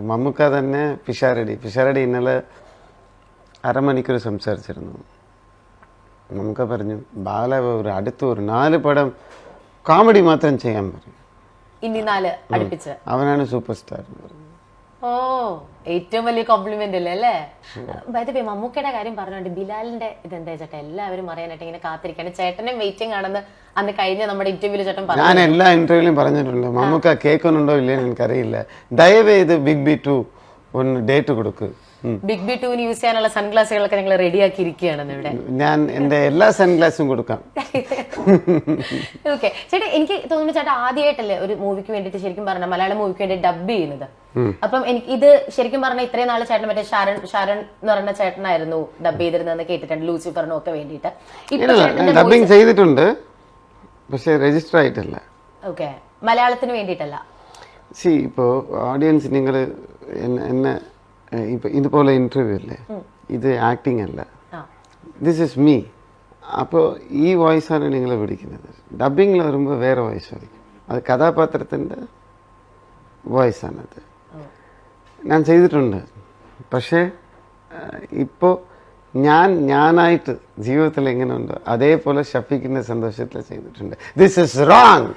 മമ്മൂക്ക തന്നെ പിഷാരടി ഇന്നലെ അരമണിക്കൂർ സംസാരിച്ചിരുന്നു. മമ്മൂക്ക പറഞ്ഞു ബാല അടുത്ത് ഒരു 4 പടം കോമഡി മാത്രം ചെയ്യാൻ പറയും. ഇനി 4 അടുപ്പിച്ച് അവനാണ് സൂപ്പർ സ്റ്റാർ. ഓ, ഏറ്റവും വലിയ കോംപ്ലിമെന്റ് അല്ലേ? മമ്മൂക്കയുടെ കാര്യം പറഞ്ഞോണ്ട് ബിലാലിന്റെ ഇതെന്താ ചേട്ടാ, എല്ലാവരും അറിയാനായിട്ട് ഇങ്ങനെ കാത്തിരിക്കാണ്. ചേട്ടനും വെയിറ്റിംഗ് ആണെന്ന് അന്ന് കഴിഞ്ഞ നമ്മുടെ ഇന്റർവ്യൂല് ചേട്ടൻ പറഞ്ഞു. ഞാൻ എല്ലാ ഇന്റർവ്യൂലും പറഞ്ഞിട്ടുണ്ട്. മമ്മൂക്ക കേൾക്കുന്നുണ്ടോ ഇല്ലെന്ന് എനിക്കറിയില്ല. ദയവേത് ബിഗ് ബി 2 ഒന്ന് ഡേറ്റ് കൊടുക്ക്. ബിഗ് ബി 2 യൂസ് ചെയ്യാനുള്ള സൺഗ്ലാസുകളൊക്കെ ഞങ്ങൾ റെഡിയാക്കി ഇരിക്കുകയാണെന്ന് ഇവിടെ. ഞാൻ എന്റെ എല്ലാ സൺഗ്ലാസും കൊടുക്കാം. ഓക്കെ ചേട്ടാ, എനിക്ക് തോന്നുന്നു ചേട്ടാ ആദ്യമായിട്ടല്ലേ ഒരു മൂവിക്ക് വേണ്ടിട്ട് ശരിക്കും പറഞ്ഞ മലയാളം മൂവിക്ക് വേണ്ടി ഡബ് ചെയ്യുന്നത്. അപ്പം എനിക്ക് ഇത് ശരിക്കും പറഞ്ഞാൽ ഇത്രയും നാളെ ചേട്ടൻ മറ്റേ ഷാരൺ എന്ന് പറയുന്ന ചേട്ടനായിരുന്നു ഡബ് ചെയ്തിരുന്നതെന്ന് കേട്ടിട്ടുണ്ട്, ലൂസിഫറിനും ഒക്കെ വേണ്ടിയിട്ട്. ഡബിങ് ചെയ്തിട്ടുണ്ട്, പക്ഷെ രജിസ്റ്റർ ആയിട്ടല്ല. ഓക്കെ, മലയാളത്തിന് വേണ്ടിയിട്ടല്ല. ഇപ്പോൾ ഓഡിയൻസ് നിങ്ങൾ എന്നെ ഇപ്പൊ ഇതുപോലെ ഇന്റർവ്യൂ അല്ലേ, ഇത് ആക്ടിങ് അല്ല, ദിസ് ഇസ് മീ. അപ്പോൾ ഈ വോയിസാണ് നിങ്ങൾ പിടിക്കുന്നത്. ഡബിങ്ങിൽ വരുമ്പോൾ വേറെ വോയിസ് ആയിരിക്കും. അത് കഥാപാത്രത്തിൻ്റെ വോയിസാണത്. ഞാൻ ചെയ്തിട്ടുണ്ട്, പക്ഷേ ഇപ്പോൾ ഞാനായിട്ട് ജീവിതത്തിൽ എങ്ങനെ ഉണ്ടോ അതേപോലെ ഷഫീഖിന്റെ സന്തോഷത്തിൽ ചെയ്തിട്ടുണ്ട്. This is wrong.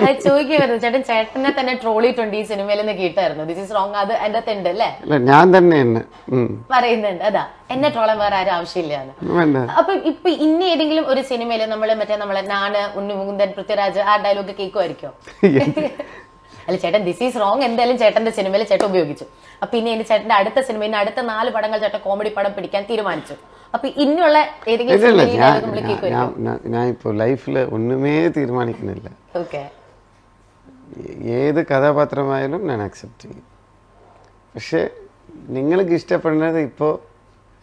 അത് ചോദിക്കുമായിരുന്നു ചേട്ടൻ, ചേട്ടനെ തന്നെ ട്രോളിയിട്ടുണ്ട് ഈ സിനിമയിലെന്ന് കേട്ടായിരുന്നു. ദിസ് ഇസ് റോങ് അത് എന്റെ ഉണ്ട് അല്ലേ? ഞാൻ തന്നെ എന്നെ പറയുന്നുണ്ട്. അതാ, എന്നെ ട്രോളാൻ വേറെ ആരും ആവശ്യമില്ല. അപ്പൊ ഇപ്പൊ ഇനി ഏതെങ്കിലും ഒരു സിനിമയില് നമ്മളെ നാണ്, ഉണ്ണിമുകുന്ദൻ, പൃഥ്വിരാജ് ആ ഡയലോഗ് കേൾക്കുമായിരിക്കോ? അല്ല ചേട്ടൻ, ദിസ് ഈസ് റോങ് എന്തായാലും ചേട്ടന്റെ സിനിമയിൽ ചേട്ടൻ ഉപയോഗിച്ചു. അപ്പൊ ഇനി എന്റെ ചേട്ടന്റെ അടുത്ത സിനിമയിൽ അടുത്ത 4 പടങ്ങൾ ചേട്ടൻ കോമഡി പടം പിടിക്കാൻ തീരുമാനിച്ചു. അപ്പൊ ഇനിയുള്ള ഏതെങ്കിലും ഞാൻ ഇപ്പോ ലൈഫില് ഒന്നുമേ തീരുമാനിക്കുന്നില്ല. ഓക്കെ, ഏത് കഥാപാത്രമായാലും ഞാൻ അക്സെപ്റ്റ് ചെയ്യും. പക്ഷെ നിങ്ങൾക്ക് ഇഷ്ടപ്പെടുന്നത് ഇപ്പോൾ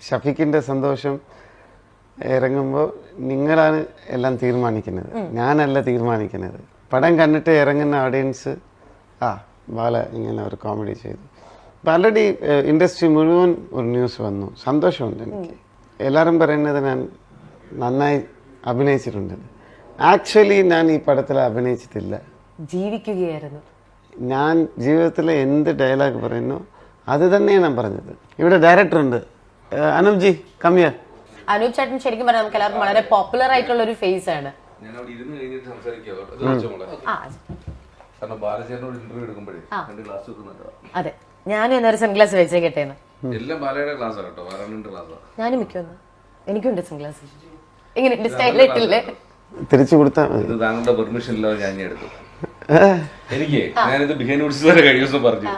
ഷഫീഖിന്റെ സന്തോഷം ഇറങ്ങുമ്പോൾ നിങ്ങളാണ് എല്ലാം തീരുമാനിക്കുന്നത്, ഞാനല്ല തീരുമാനിക്കുന്നത്. പടം കണ്ടിട്ട് ഇറങ്ങുന്ന ഓഡിയൻസ് ബാല ഇങ്ങനെ ഒരു കോമഡി ചെയ്തു. ഇപ്പം ഓൾറെഡി ഇൻഡസ്ട്രി മുഴുവൻ ഒരു ന്യൂസ് വന്നു. സന്തോഷമുണ്ട് എനിക്ക്. എല്ലാവരും പറയുന്നത് ഞാൻ നന്നായി അഭിനയിച്ചിട്ടുണ്ട്. ആക്ച്വലി ഞാൻ ഈ പടത്തിൽ അഭിനയിച്ചിട്ടില്ല, ജീവിക്കുകയായിരുന്നു. ഞാൻ ജീവിതത്തിൽ എന്ത് ഡയലോഗ് പറയുന്നു അത് തന്നെയാണ് ഞാൻ പറഞ്ഞത്. ഇവിടെ ഡയറക്ടർ ഉണ്ട്, അനൂപ് ജി കമ്മിയ. അനൂപ് ചേട്ടൻ ശരിക്കും പറഞ്ഞാൽ നമുക്ക് എല്ലാവർക്കും വളരെ പോപ്പുലർ ആയിട്ടുള്ള ഒരു ഫേസ് ആണ്. അതെ, ഞാനും എന്നൊരു സൺഗ്ലാസ് വെച്ചേ കേട്ടേന്ന്. ഞാനും മിക്കൊന്ന് എനിക്കുണ്ട് സൺഗ്ലാസ്. ഇങ്ങനെ സ്റ്റൈലായിട്ടില്ലേ? തിരിച്ചു കൊടുത്താൽ താങ്കളുടെ പെർമിഷൻ ഇല്ലാതെ ഞാൻ എടുത്തു. എനിക്ക് ഞാനിത് ബിഹൈൻഡ് കഴിഞ്ഞ ദിവസം പറഞ്ഞു